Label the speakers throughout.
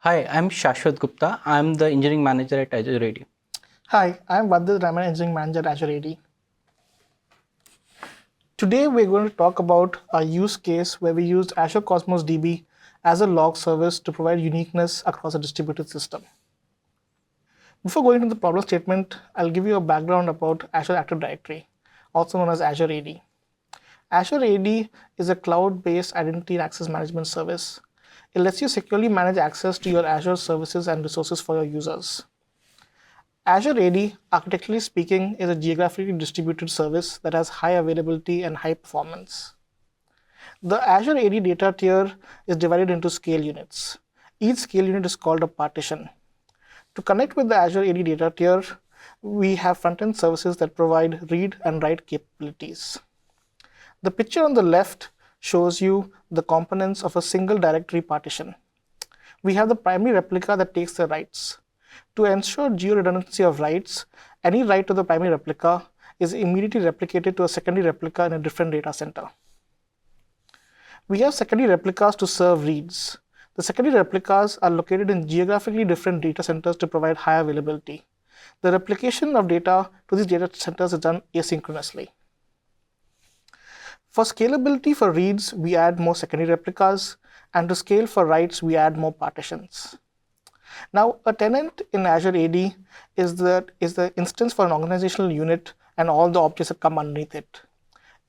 Speaker 1: Hi, I'm Shashwat Gupta. I'm the engineering manager at Azure AD.
Speaker 2: Hi, I'm Vadit Raman, Engineering Manager at Azure AD. Today we're going to talk about a use case where we used Azure Cosmos DB as a log service to provide uniqueness across a distributed system. Before going into the problem statement, I'll give you a background about Azure Active Directory, also known as Azure AD. Azure AD is a cloud-based identity and access management service. It lets you securely manage access to your Azure services and resources for your users. Azure AD, architecturally speaking, is a geographically distributed service that has high availability and high performance. The Azure AD data tier is divided into scale units. Each scale unit is called a partition. To connect with the Azure AD data tier, we have front-end services that provide read and write capabilities. The picture on the left shows you the components of a single directory partition. We have the primary replica that takes the writes. To ensure geo-redundancy of writes, any write to the primary replica is immediately replicated to a secondary replica in a different data center. We have secondary replicas to serve reads. The secondary replicas are located in geographically different data centers to provide high availability. The replication of data to these data centers is done asynchronously. For scalability for reads, we add more secondary replicas, and to scale for writes, we add more partitions. Now, a tenant in Azure AD is the instance for an organizational unit and all the objects that come underneath it.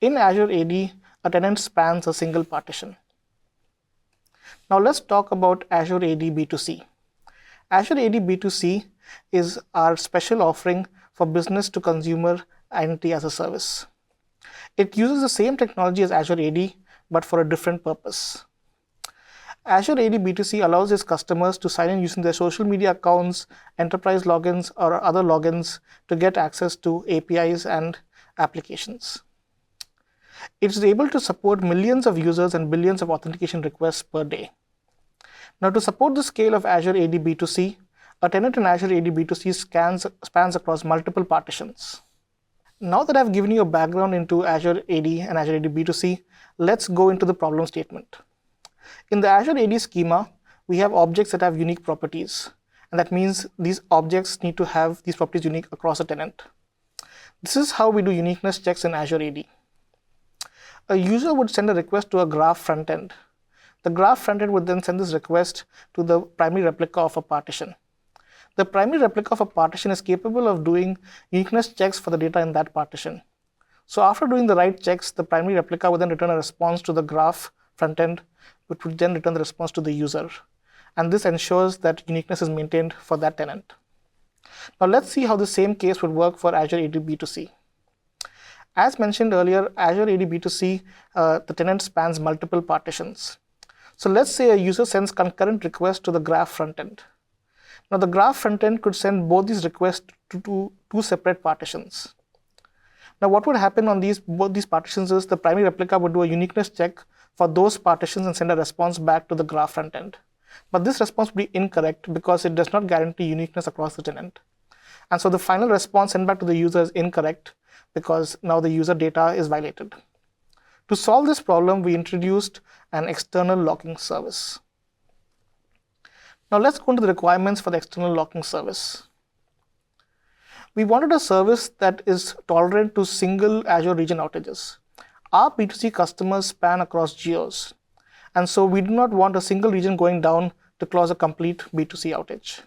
Speaker 2: In Azure AD, a tenant spans a single partition. Now, let's talk about Azure AD B2C. Azure AD B2C is our special offering for business to consumer identity as a service. It uses the same technology as Azure AD, but for a different purpose. Azure AD B2C allows its customers to sign in using their social media accounts, enterprise logins, or other logins to get access to APIs and applications. It is able to support millions of users and billions of authentication requests per day. Now, to support the scale of Azure AD B2C, a tenant in Azure AD B2C spans across multiple partitions. Now that I've given you a background into Azure AD and Azure AD B2C, let's go into the problem statement. In the Azure AD schema, we have objects that have unique properties. And that means these objects need to have these properties unique across a tenant. This is how we do uniqueness checks in Azure AD. A user would send a request to a graph frontend. The graph frontend would then send this request to the primary replica of a partition. The primary replica of a partition is capable of doing uniqueness checks for the data in that partition. So after doing the write checks, the primary replica would then return a response to the graph frontend, which would then return the response to the user. And this ensures that uniqueness is maintained for that tenant. Now let's see how the same case would work for Azure AD B2C. As mentioned earlier, Azure AD B2C, the tenant spans multiple partitions. So let's say a user sends concurrent requests to the graph frontend. Now the graph frontend could send both these requests to two separate partitions. Now what would happen on both these partitions is the primary replica would do a uniqueness check for those partitions and send a response back to the graph frontend. But this response would be incorrect because it does not guarantee uniqueness across the tenant. And so the final response sent back to the user is incorrect because now the user data is violated. To solve this problem, we introduced an external locking service. Now let's go into the requirements for the external locking service. We wanted a service that is tolerant to single Azure region outages. Our B2C customers span across geos, and so we do not want a single region going down to cause a complete B2C outage.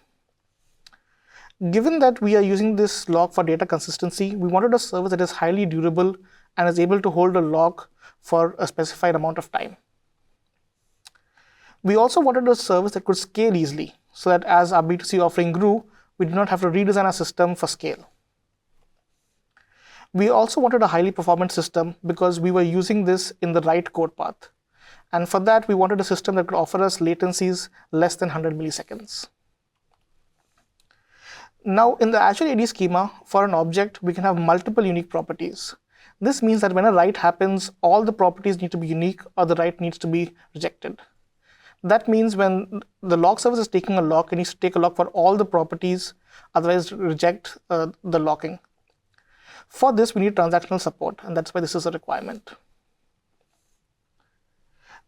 Speaker 2: Given that we are using this lock for data consistency, we wanted a service that is highly durable and is able to hold a lock for a specified amount of time. We also wanted a service that could scale easily, so that as our B2C offering grew, we did not have to redesign our system for scale. We also wanted a highly performant system because we were using this in the right code path. And for that, we wanted a system that could offer us latencies less than 100 milliseconds. Now, in the Azure AD schema, for an object, we can have multiple unique properties. This means that when a write happens, all the properties need to be unique or the write needs to be rejected. That means when the log service is taking a lock, it needs to take a lock for all the properties, otherwise reject the locking. For this, we need transactional support, and that's why this is a requirement.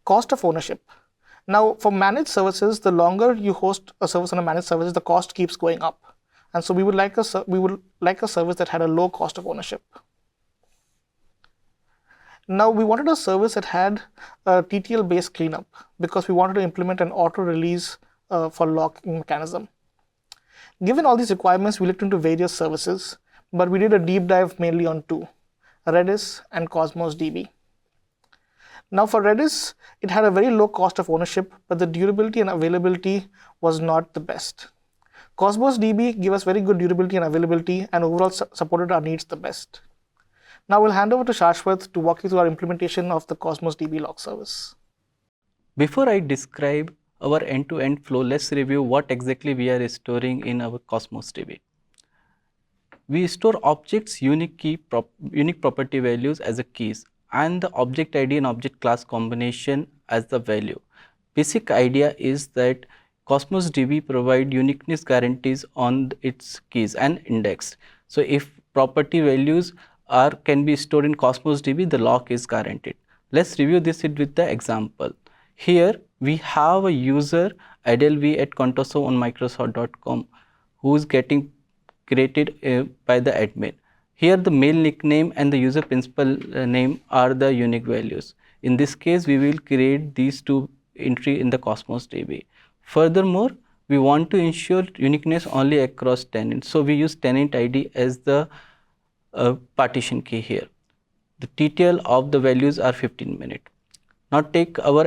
Speaker 2: Cost of ownership. Now, for managed services, the longer you host a service on a managed service, the cost keeps going up. And so we would like a service that had a low cost of ownership. Now, we wanted a service that had a TTL-based cleanup because we wanted to implement an auto-release for locking mechanism. Given all these requirements, we looked into various services, but we did a deep dive mainly on two, Redis and Cosmos DB. Now for Redis, it had a very low cost of ownership, but the durability and availability was not the best. Cosmos DB gave us very good durability and availability and overall supported our needs the best. Now we'll hand over to Shashwat to walk you through our implementation of the Cosmos DB log service.
Speaker 1: Before I describe our end-to-end flow, let's review what exactly we are storing in our Cosmos DB. We store objects' unique property values as a keys and the object ID and object class combination as the value. Basic idea is that Cosmos DB provide uniqueness guarantees on its keys and index. So if property values can be stored in Cosmos DB, the lock is guaranteed. Let's review this with the example. Here we have a user Adelv at Contoso on Microsoft.com who is getting created by the admin. Here the mail nickname and the user principal name are the unique values. In this case, we will create these two entry in the Cosmos DB. Furthermore, we want to ensure uniqueness only across tenants. So we use tenant ID as the partition key here. The TTL of the values are 15 minutes. Now take our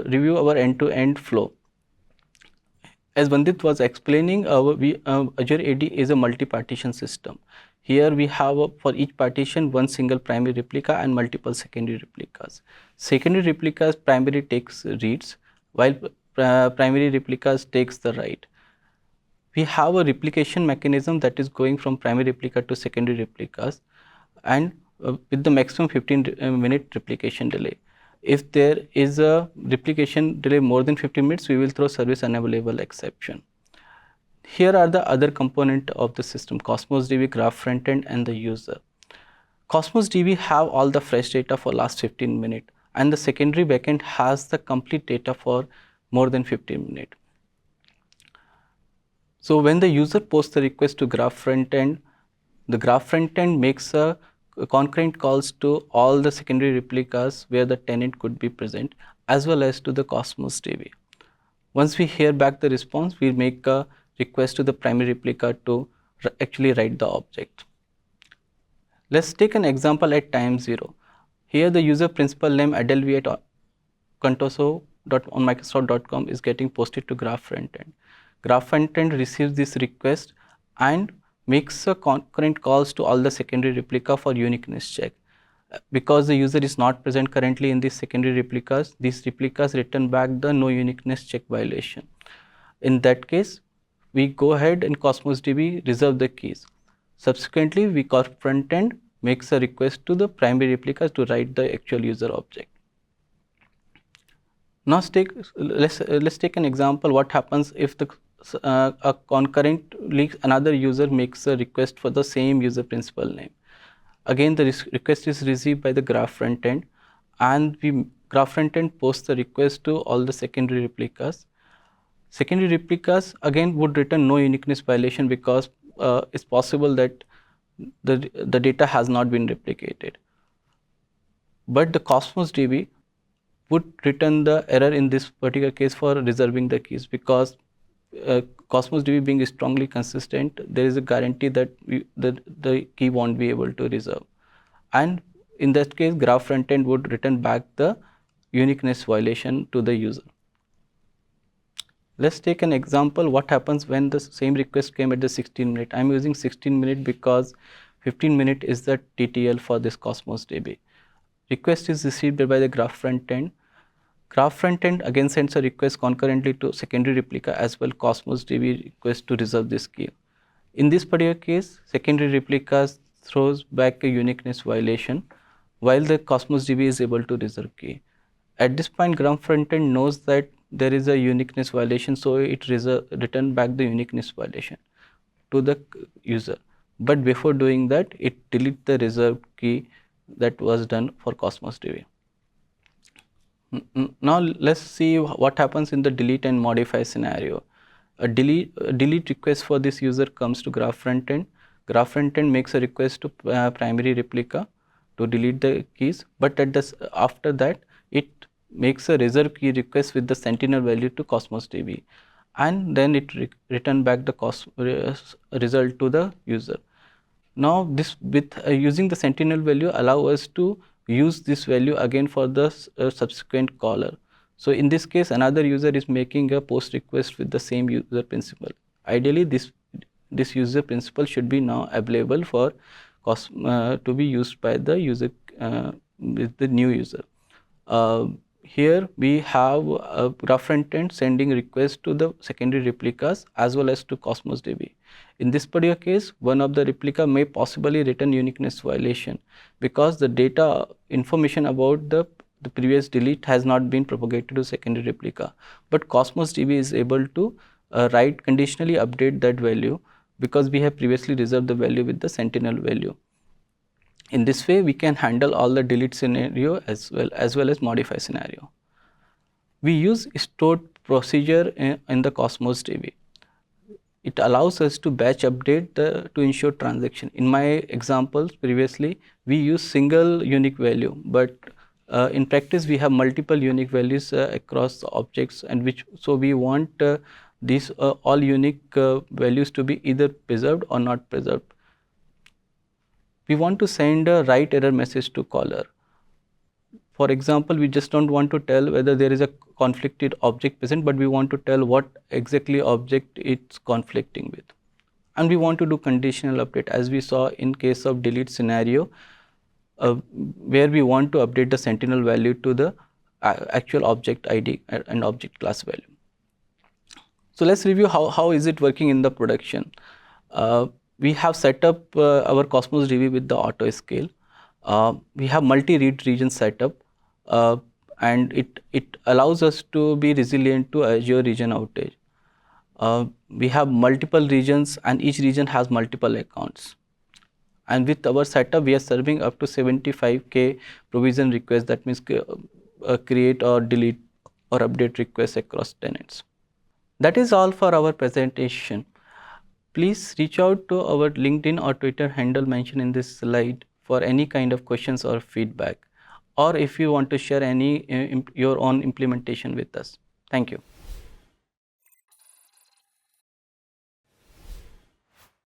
Speaker 1: review our end-to-end flow. As Vandit was explaining, Azure AD is a multi-partition system. Here we have for each partition one single primary replica and multiple secondary replicas. Secondary replicas primary takes reads, while primary replicas takes the write. We have a replication mechanism that is going from primary replica to secondary replicas, and with the maximum 15-minute replication delay. If there is a replication delay more than 15 minutes, we will throw service unavailable exception. Here are the other component of the system: Cosmos DB, Graph Frontend, and the user. Cosmos DB have all the fresh data for last 15 minutes, and the secondary backend has the complete data for more than 15 minutes. So when the user posts the request to Graph Frontend, the Graph Frontend makes a concurrent calls to all the secondary replicas where the tenant could be present, as well as to the Cosmos DB. Once we hear back the response, we make a request to the primary replica to actually write the object. Let's take an example at time 0. Here the user principal name Adelv at Contoso on Microsoft.com is getting posted to Graph Frontend. Graph Frontend receives this request and makes a concurrent calls to all the secondary replica for uniqueness check. Because the user is not present currently in these secondary replicas, these replicas return back the no uniqueness check violation. In that case, we go ahead and Cosmos DB reserve the keys. Subsequently, we call frontend makes a request to the primary replicas to write the actual user object. Now let's take an example. What happens if a concurrently another user makes a request for the same user principal name? Again, the request is received by the Graph Frontend, and Graph Frontend posts the request to all the secondary replicas. Secondary replicas again would return no uniqueness violation because it's possible that the data has not been replicated. But the Cosmos DB would return the error in this particular case for reserving the keys, because Cosmos DB being strongly consistent, there is a guarantee that the key won't be able to reserve. And in that case, Graph Frontend would return back the uniqueness violation to the user. Let's take an example. What happens when the same request came at the 16 minute? I'm using 16 minute because 15 minute is the TTL for this Cosmos DB. Request is received by the Graph Frontend. Graph Frontend again sends a request concurrently to secondary replica as well Cosmos DB request to reserve this key. In this particular case, secondary replicas throws back a uniqueness violation while the Cosmos DB is able to reserve key. At this point, Graph Frontend knows that there is a uniqueness violation, so it return back the uniqueness violation to the user. But before doing that, it delete the reserved key that was done for Cosmos DB. Now let's see what happens in the delete and modify scenario. A delete request for this user comes to graph frontend. Graph frontend makes a request to primary replica to delete the keys, but after that it makes a reserve key request with the sentinel value to Cosmos DB, and then it return back the result to the user. Now this with using the sentinel value allow us to use this value again for the subsequent caller. So in this case another user is making a post request with the same user principal. Ideally this user principal should be now available for to be used by the user with the new user. Here we have a graph frontend sending requests to the secondary replicas as well as to Cosmos DB. In this particular case, one of the replica may possibly return uniqueness violation because the data information about the previous delete has not been propagated to secondary replica. But Cosmos DB is able to write conditionally update that value because we have previously reserved the value with the sentinel value. In this way, we can handle all the delete scenario as well as modify scenario. We use stored procedure in the Cosmos DB. It allows us to batch update to ensure transaction. In my examples previously, we use single unique value, but in practice we have multiple unique values across objects, and so we want these all unique values to be either preserved or not preserved. We want to send a write error message to caller. For example, we just don't want to tell whether there is a conflicted object present, but we want to tell what exactly object it's conflicting with. And we want to do conditional update, as we saw in case of delete scenario, where we want to update the sentinel value to the actual object ID and object class value. So let's review how is it working in the production. We have set up our Cosmos DB with the auto scale. We have multi-read region setup, and it allows us to be resilient to Azure region outage. We have multiple regions, and each region has multiple accounts. And with our setup, we are serving up to 75K provision requests. That means create or delete or update requests across tenants. That is all for our presentation. Please reach out to our LinkedIn or Twitter handle mentioned in this slide for any kind of questions or feedback, or if you want to share any your own implementation with us. Thank you.